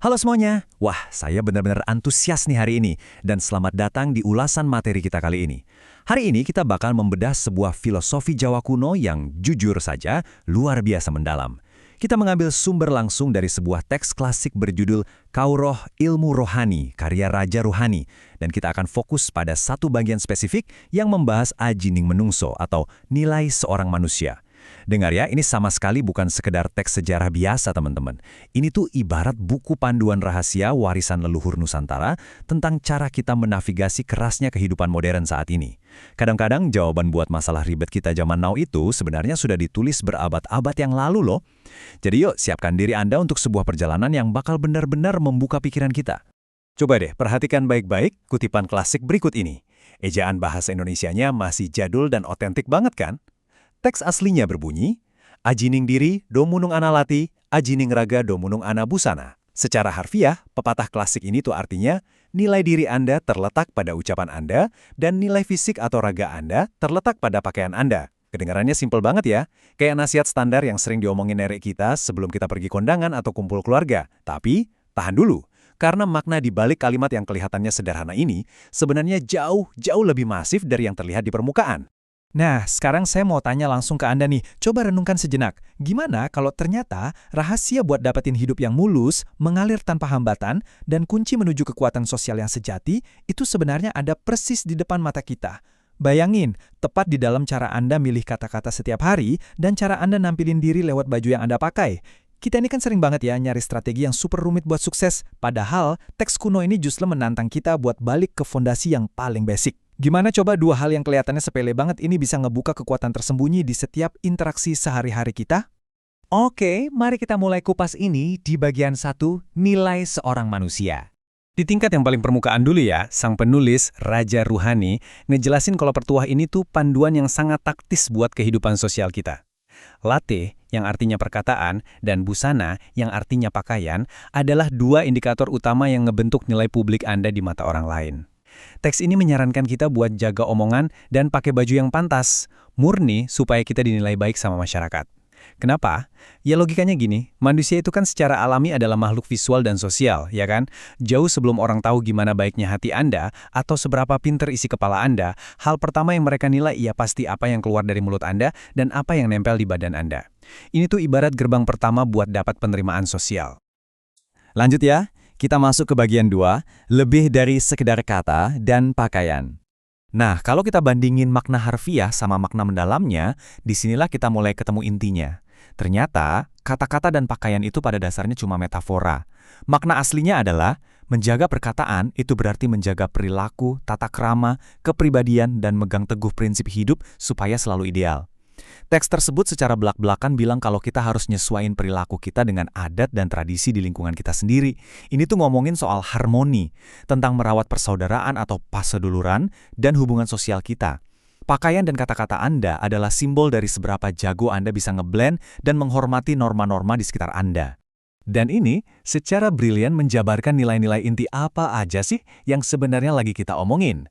Halo semuanya, wah saya benar-benar antusias nih hari ini dan selamat datang di ulasan materi kita kali ini. Hari ini kita bakal membedah sebuah filosofi Jawa kuno yang jujur saja luar biasa mendalam. Kita mengambil sumber langsung dari sebuah teks klasik berjudul Kauroh Ilmu Rohani, karya Raja Ruhani, dan kita akan fokus pada satu bagian spesifik yang membahas ajining menungso atau nilai seorang manusia. Dengar ya, ini sama sekali bukan sekedar teks sejarah biasa teman-teman. Ini tuh ibarat buku panduan rahasia warisan leluhur Nusantara tentang cara kita menavigasi kerasnya kehidupan modern saat ini. Kadang-kadang jawaban buat masalah ribet kita zaman now itu sebenarnya sudah ditulis berabad-abad yang lalu loh. Jadi yuk, siapkan diri Anda untuk sebuah perjalanan yang bakal benar-benar membuka pikiran kita. Coba deh, perhatikan baik-baik kutipan klasik berikut ini. Ejaan bahasa Indonesianya masih jadul dan otentik banget kan? Teks aslinya berbunyi, Ajining diri domunung ana lati, ajining raga domunung ana busana. Secara harfiah, pepatah klasik ini tuh artinya, nilai diri Anda terletak pada ucapan Anda, dan nilai fisik atau raga Anda terletak pada pakaian Anda. Kedengarannya simpel banget ya, kayak nasihat standar yang sering diomongin nenek kita sebelum kita pergi kondangan atau kumpul keluarga. Tapi, tahan dulu. Karena makna di balik kalimat yang kelihatannya sederhana ini, sebenarnya jauh lebih masif dari yang terlihat di permukaan. Nah, sekarang saya mau tanya langsung ke Anda nih. Coba renungkan sejenak. Gimana kalau ternyata rahasia buat dapetin hidup yang mulus, mengalir tanpa hambatan, dan kunci menuju kekuatan sosial yang sejati, itu sebenarnya ada persis di depan mata kita. Bayangin, tepat di dalam cara Anda milih kata-kata setiap hari, dan cara Anda nampilin diri lewat baju yang Anda pakai. Kita ini kan sering banget ya nyari strategi yang super rumit buat sukses, padahal teks kuno ini justru menantang kita buat balik ke fondasi yang paling basic. Gimana coba dua hal yang kelihatannya sepele banget ini bisa ngebuka kekuatan tersembunyi di setiap interaksi sehari-hari kita? Oke, mari kita mulai kupas ini di bagian 1, nilai seorang manusia. Di tingkat yang paling permukaan dulu ya, sang penulis, Raja Ruhani, ngejelasin kalau pertuah ini tuh panduan yang sangat taktis buat kehidupan sosial kita. Late, yang artinya perkataan, dan busana, yang artinya pakaian, adalah dua indikator utama yang ngebentuk nilai publik Anda di mata orang lain. Teks ini menyarankan kita buat jaga omongan dan pakai baju yang pantas, murni supaya kita dinilai baik sama masyarakat. Kenapa? Ya logikanya gini, manusia itu kan secara alami adalah makhluk visual dan sosial, ya kan? Jauh sebelum orang tahu gimana baiknya hati Anda atau seberapa pinter isi kepala Anda, hal pertama yang mereka nilai ia pasti apa yang keluar dari mulut Anda dan apa yang nempel di badan Anda. Ini tuh ibarat gerbang pertama buat dapat penerimaan sosial. Lanjut ya. Kita masuk ke bagian 2, lebih dari sekedar kata dan pakaian. Nah, kalau kita bandingin makna harfiah sama makna mendalamnya, disinilah kita mulai ketemu intinya. Ternyata, kata-kata dan pakaian itu pada dasarnya cuma metafora. Makna aslinya adalah, menjaga perkataan itu berarti menjaga perilaku, tata krama, kepribadian, dan megang teguh prinsip hidup supaya selalu ideal. Teks tersebut secara belak-belakan bilang kalau kita harus nyesuaiin perilaku kita dengan adat dan tradisi di lingkungan kita sendiri. Ini tuh ngomongin soal harmoni, tentang merawat persaudaraan atau paseduluran, dan hubungan sosial kita. Pakaian dan kata-kata Anda adalah simbol dari seberapa jago Anda bisa ngeblend dan menghormati norma-norma di sekitar Anda. Dan ini secara brilian menjabarkan nilai-nilai inti apa aja sih yang sebenarnya lagi kita omongin.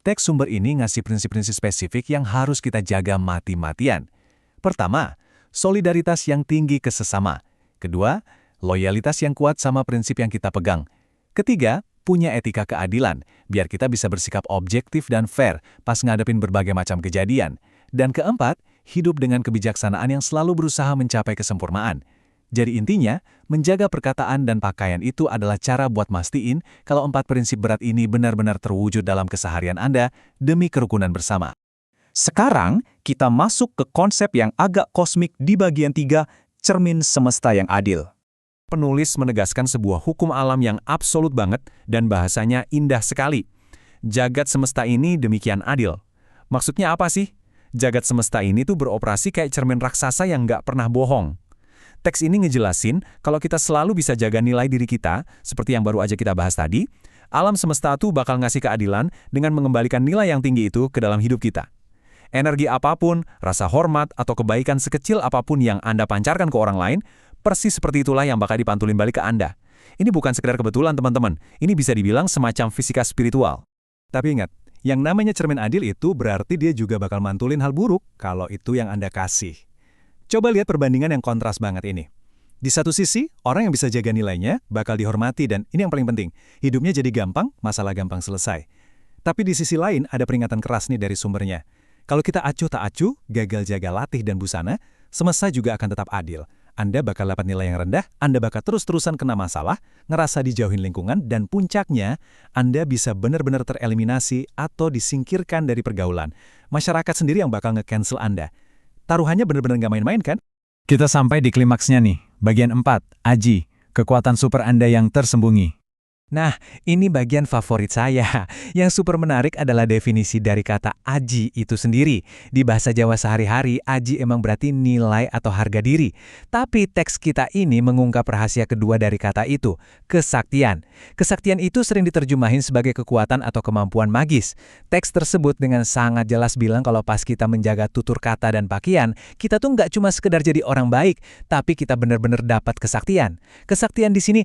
Teks sumber ini ngasih prinsip-prinsip spesifik yang harus kita jaga mati-matian. Pertama, solidaritas yang tinggi ke sesama. Kedua, loyalitas yang kuat sama prinsip yang kita pegang. Ketiga, punya etika keadilan, biar kita bisa bersikap objektif dan fair pas ngadepin berbagai macam kejadian. Dan keempat, hidup dengan kebijaksanaan yang selalu berusaha mencapai kesempurnaan. Jadi intinya, menjaga perkataan dan pakaian itu adalah cara buat mastiin kalau 4 prinsip berat ini benar-benar terwujud dalam keseharian Anda demi kerukunan bersama. Sekarang, kita masuk ke konsep yang agak kosmik di bagian 3, cermin semesta yang adil. Penulis menegaskan sebuah hukum alam yang absolut banget dan bahasanya indah sekali. Jagat semesta ini demikian adil. Maksudnya apa sih? Jagat semesta ini tuh beroperasi kayak cermin raksasa yang nggak pernah bohong. Teks ini ngejelasin kalau kita selalu bisa jaga nilai diri kita, seperti yang baru aja kita bahas tadi, alam semesta tuh bakal ngasih keadilan dengan mengembalikan nilai yang tinggi itu ke dalam hidup kita. Energi apapun, rasa hormat, atau kebaikan sekecil apapun yang Anda pancarkan ke orang lain, persis seperti itulah yang bakal dipantulin balik ke Anda. Ini bukan sekedar kebetulan teman-teman, ini bisa dibilang semacam fisika spiritual. Tapi ingat, yang namanya cermin adil itu berarti dia juga bakal mantulin hal buruk kalau itu yang Anda kasih. Coba lihat perbandingan yang kontras banget ini. Di satu sisi, orang yang bisa jaga nilainya bakal dihormati dan ini yang paling penting, hidupnya jadi gampang, masalah gampang selesai. Tapi di sisi lain ada peringatan keras nih dari sumbernya. Kalau kita acuh tak acuh, gagal jaga latih dan busana, semesta juga akan tetap adil. Anda bakal dapat nilai yang rendah, Anda bakal terus-terusan kena masalah, ngerasa dijauhin lingkungan, dan puncaknya, Anda bisa benar-benar tereliminasi atau disingkirkan dari pergaulan. Masyarakat sendiri yang bakal nge-cancel Anda. Taruhannya benar-benar nggak main-main kan? Kita sampai di klimaksnya nih, bagian 4, Aji, kekuatan super Anda yang tersembunyi. Nah, ini bagian favorit saya. Yang super menarik adalah definisi dari kata aji itu sendiri. Di bahasa Jawa sehari-hari, aji emang berarti nilai atau harga diri. Tapi teks kita ini mengungkap rahasia kedua dari kata itu, kesaktian. Kesaktian itu sering diterjemahin sebagai kekuatan atau kemampuan magis. Teks tersebut dengan sangat jelas bilang kalau pas kita menjaga tutur kata dan pakaian, kita tuh nggak cuma sekedar jadi orang baik, tapi kita benar-benar dapat kesaktian. Kesaktian di sini,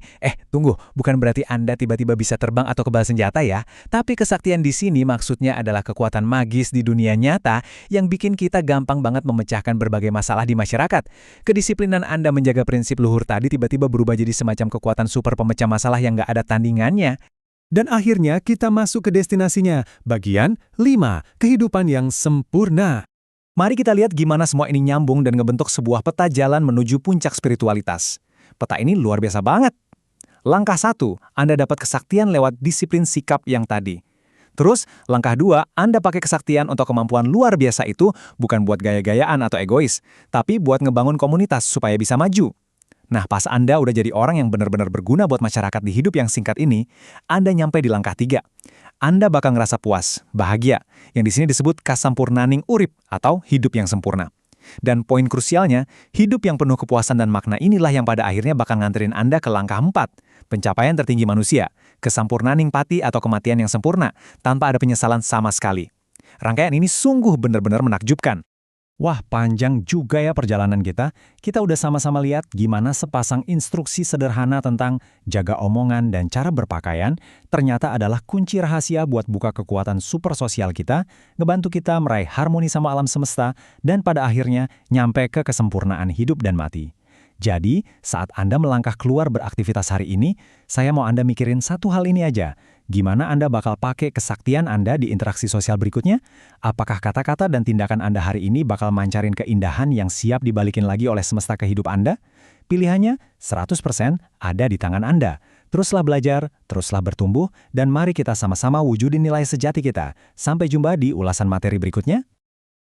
tunggu, bukan berarti Anda tiba-tiba bisa terbang atau kebal senjata ya. Tapi kesaktian di sini maksudnya adalah kekuatan magis di dunia nyata yang bikin kita gampang banget memecahkan berbagai masalah di masyarakat. Kedisiplinan Anda menjaga prinsip luhur tadi tiba-tiba berubah jadi semacam kekuatan super pemecah masalah yang nggak ada tandingannya. Dan akhirnya kita masuk ke destinasinya, bagian 5, kehidupan yang sempurna. Mari kita lihat gimana semua ini nyambung dan ngebentuk sebuah peta jalan menuju puncak spiritualitas. Peta ini luar biasa banget. Langkah 1, Anda dapat kesaktian lewat disiplin sikap yang tadi. Terus, langkah 2, Anda pakai kesaktian untuk kemampuan luar biasa itu bukan buat gaya-gayaan atau egois, tapi buat ngebangun komunitas supaya bisa maju. Nah, pas Anda udah jadi orang yang benar-benar berguna buat masyarakat di hidup yang singkat ini, Anda nyampe di langkah 3. Anda bakal ngerasa puas, bahagia, yang di sini disebut kasampurnaning urip atau hidup yang sempurna. Dan poin krusialnya, hidup yang penuh kepuasan dan makna inilah yang pada akhirnya bakal nganterin Anda ke langkah 4, pencapaian tertinggi manusia, kesampurnaning pati atau kematian yang sempurna, tanpa ada penyesalan sama sekali. Rangkaian ini sungguh benar-benar menakjubkan. Wah, panjang juga ya perjalanan kita. Kita udah sama-sama lihat gimana sepasang instruksi sederhana tentang jaga omongan dan cara berpakaian ternyata adalah kunci rahasia buat buka kekuatan super sosial kita, ngebantu kita meraih harmoni sama alam semesta, dan pada akhirnya nyampe ke kesempurnaan hidup dan mati. Jadi, saat Anda melangkah keluar beraktivitas hari ini, saya mau Anda mikirin satu hal ini aja. Gimana Anda bakal pakai kesaktian Anda di interaksi sosial berikutnya? Apakah kata-kata dan tindakan Anda hari ini bakal mancarin keindahan yang siap dibalikin lagi oleh semesta ke hidup Anda? Pilihannya 100% ada di tangan Anda. Teruslah belajar, teruslah bertumbuh, dan mari kita sama-sama wujudin nilai sejati kita. Sampai jumpa di ulasan materi berikutnya.